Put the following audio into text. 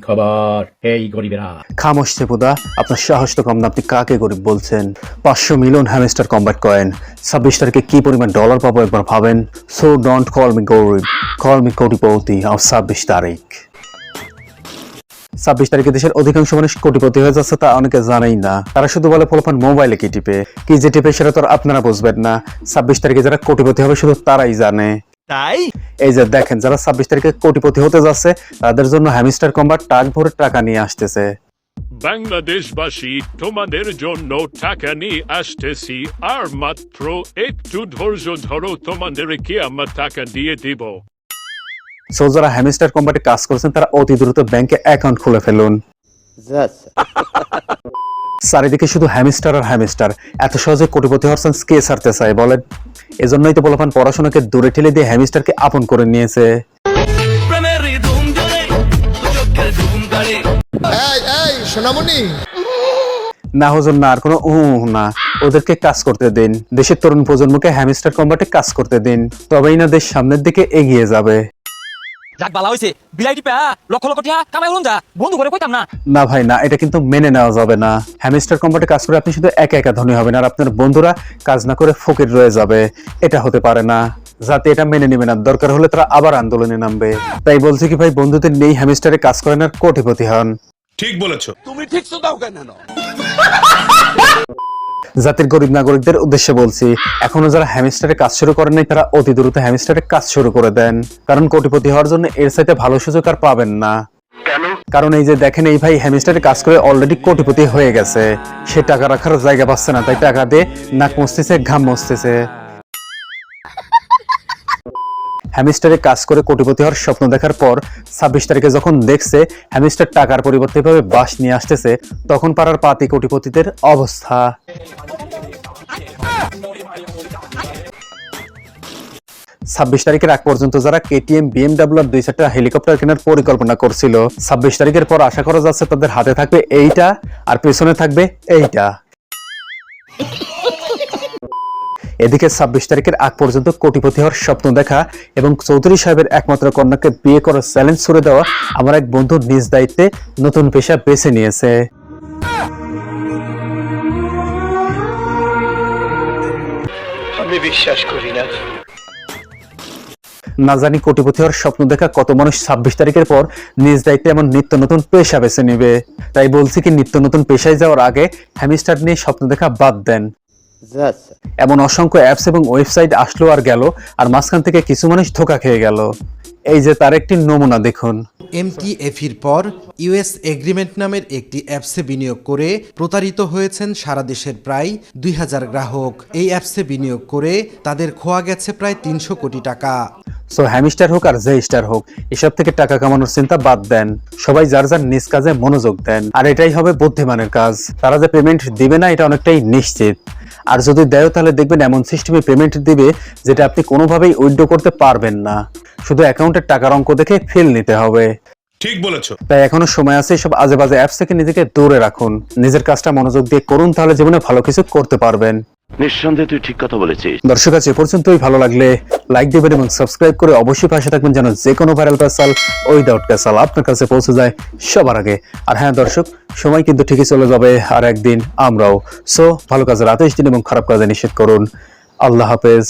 খবর এই গরিবেরা। খামোশ চেপুদা, আপনার সাহস তো কম না, আপনি কাকে গরিব বলছেন? 500 মিলিয়ন হ্যামস্টার কম্ব্যাট কয়েন, 26 তারিখে কি পরিমাণ ডলার পাবো একবার ভাবেন। সো ডোন্ট কল মি গরিব, কল মি কোটিপতি। আর 26 তারিখ, 26 তারিখে দেশের অধিকাংশ মানুষ কোটিপতি হয়ে যাচ্ছে, তা অনেকে জানেই না। তারা শুধু বলে পোলাপান মোবাইলে কি টিপে, কি যে টিপে সেটা তো আপনারা বুঝবেন না। 26 তারিখে যারা কোটিপতি হবে শুধু তারাই জানে। তাই এই যে দেখেন, যারা 26 তারিখে কোটিপতি হতে যাচ্ছে তাদের জন্য হ্যামস্টার কম্ব্যাট টাক ভরে টাকা নিয়ে আসতেছে। বাংলাদেশবাসী, তোমাদের জন্য টাকা নিয়ে আসতেছি, আর মাত্র একটু ধৈর্য ধরো, তোমাদেরকে আমরা টাকা দিয়ে দিব। সো যারা হ্যামস্টার কম্ব্যাটে কাজ করছেন তারা অতি দ্রুত ব্যাংকে অ্যাকাউন্ট খুলে ফেলুন। চারিদিকে শুধু হ্যামস্টার আর হ্যামস্টার, এত সহজে কোটিপতি হচ্ছেন কে ছাড়তে চায় বলেন? এজন্যই তো বলপান পড়াশোনাকে দূরে ঠেলে দিয়ে হ্যামস্টারকে আপন করে নিয়েছে। সোনামণি না হুজুর না, আর কোনো না, ওদেরকে কাজ করতে দিন। দেশের তরুণ প্রজন্মকে হ্যামস্টার কম্ব্যাটে কাজ করতে দিন, তবেই না দেশ সামনের দিকে এগিয়ে যাবে। যাক বালা হইছে, বিলাইটি পা লক্ষ লক্ষ টাকা কামাই হলুন যা, বন্ধু করে কইতাম না। না ভাই না, এটা কিন্তু মেনে নেওয়া যাবে না। হ্যামস্টার কম্ব্যাটে কাজ করে আপনি শুধু একা একা ধনী হবেন আর আপনার বন্ধুরা কাজ না করে ফকির রয়ে যাবে। এটা হতে পারে না। যাতে এটা মেনে নেবে না, দরকার হলে তারা আবার আন্দোলনে নামবে। তাই বলছি কি ভাই, বন্ধুদের নেই হ্যামস্টারে কাজ করেন আর কোটিপতি হন। ঠিক বলেছো। তুমি ঠিক তো দাও কেন? জাতির গরিব নাগরিকদের উদ্দেশ্যে বলছি, এখনো যারা হ্যামস্টারে কাজ শুরু করেন নাই তারা অতি দ্রুত হ্যামস্টারে কাজ শুরু করে দেন। কারণ কোটিপতি হওয়ার জন্য এর চাইতে ভালো সুযোগ আর পাবেন না। কারণ এই যে দেখেন, এই ভাই হ্যামস্টারে কাজ করে অলরেডি কোটিপতি হয়ে গেছে। সে টাকা রাখার জায়গা পাচ্ছে না, তাই টাকা দিয়ে নাক মুছতেছে, ঘাম মুছতেছে। হ্যামস্টারে কাজ করে কোটিপতি হওয়ার স্বপ্ন দেখার পর 26 তারিখে যখন দেখছে হ্যামস্টার টাকার পরিবর্তে ভাবে বাস নিয়ে আসতেছে, তখন পাড়ার পাতি কোটিপতিদের অবস্থা। 26 তারিখের আগ পর্যন্ত যারা কেটিএম, বিএমডাব্লিউ আর 2-4টা হেলিকপ্টার কেনার পরিকল্পনা করছিল, 26 তারিখের পর আশা করা যাচ্ছে তাদের হাতে থাকবে এইটা আর পেছনে থাকবে এইটা। এদিকে 26 তারিখের আগ পর্যন্ত কোটিপতি হওয়ার স্বপ্ন দেখা এবং চৌধুরী সাহেবের একমাত্র কন্যাকে বিয়ে করার চ্যালেঞ্জ ছুড়ে দেওয়া আমার এক বন্ধু নিজ দায়িত্বে নতুন পেশা বেছে নিয়েছে। আমি বিশ্বাস করি না। না জানি কোটিপতি হওয়ার স্বপ্ন দেখা কত মানুষ 26 তারিখের পর নিজ দায়িত্বে এমন নিত্য নতুন পেশা বেছে নিবে। তাই বলছি কি, নিত্য নতুন পেশায় যাওয়ার আগে হ্যামস্টার নিয়ে স্বপ্ন দেখা বাদ দেন। এমন অসংখ্য অ্যাপস এবং ওয়েবসাইট আসলো আর গেল, আর মাঝখান থেকে কিছু মানুষ ধোঁকা খেয়ে গেল। এই যে তার একটি নমুনা দেখুন। MTF-এর পর ইউএস এগ্রিমেন্ট নামের একটি অ্যাপসে বিনিয়োগ করে প্রতারিত হয়েছেন সারা দেশের প্রায় 2000 গ্রাহক। এই অ্যাপসে বিনিয়োগ করে তাদের খোয়া গেছে প্রায় 300 কোটি টাকা। সো হ্যামস্টার হোক আর যে স্টার হোক, এসব থেকে টাকা কামানোর চিন্তা বাদ দেন। সবাই যার যার নিজ কাজে মনোযোগ দেন, আর এটাই হবে বুদ্ধিমানের কাজ। তারা যে পেমেন্ট দিবে না এটা অনেকটাই নিশ্চিত। আর যদি দেয় তাহলে দেখবেন এমন সিস্টেমে পেমেন্ট দিবে যেটা আপনি কোনোভাবেই উইথড্র করতে পারবেন না। শুধু অ্যাকাউন্টের টাকার অঙ্ক দেখে ফেল নিতে হবে। ঠিক বলেছো। তাই এখনো সময় আছে, সব আজে বাজে অ্যাপস থেকে নিজেকে দূরে রাখুন। নিজের কাজটা মনোযোগ দিয়ে করুন, তাহলে জীবনে ভালো কিছু করতে পারবেন। নিঃসন্দেহে তুই ঠিক কথা বলেছিস। দর্শক আজ এ পর্যন্তই। ভালো লাগলে লাইক দিবেন এবং সাবস্ক্রাইব করে অবশ্যই পাশে থাকবেন, যেন যে কোনো ভাইরাল পেসাল উইদাউট ক্যাসাল আপনার কাছে পৌঁছে যায় সবার আগে। আর হ্যাঁ দর্শক, সময় কিন্তু ঠিকই চলে যাবে, আর একদিন আমরাও। সো ভালো কাজের আদেশ দিন এবং খারাপ কাজে নিষেধ করুন। আল্লাহ হাফেজ।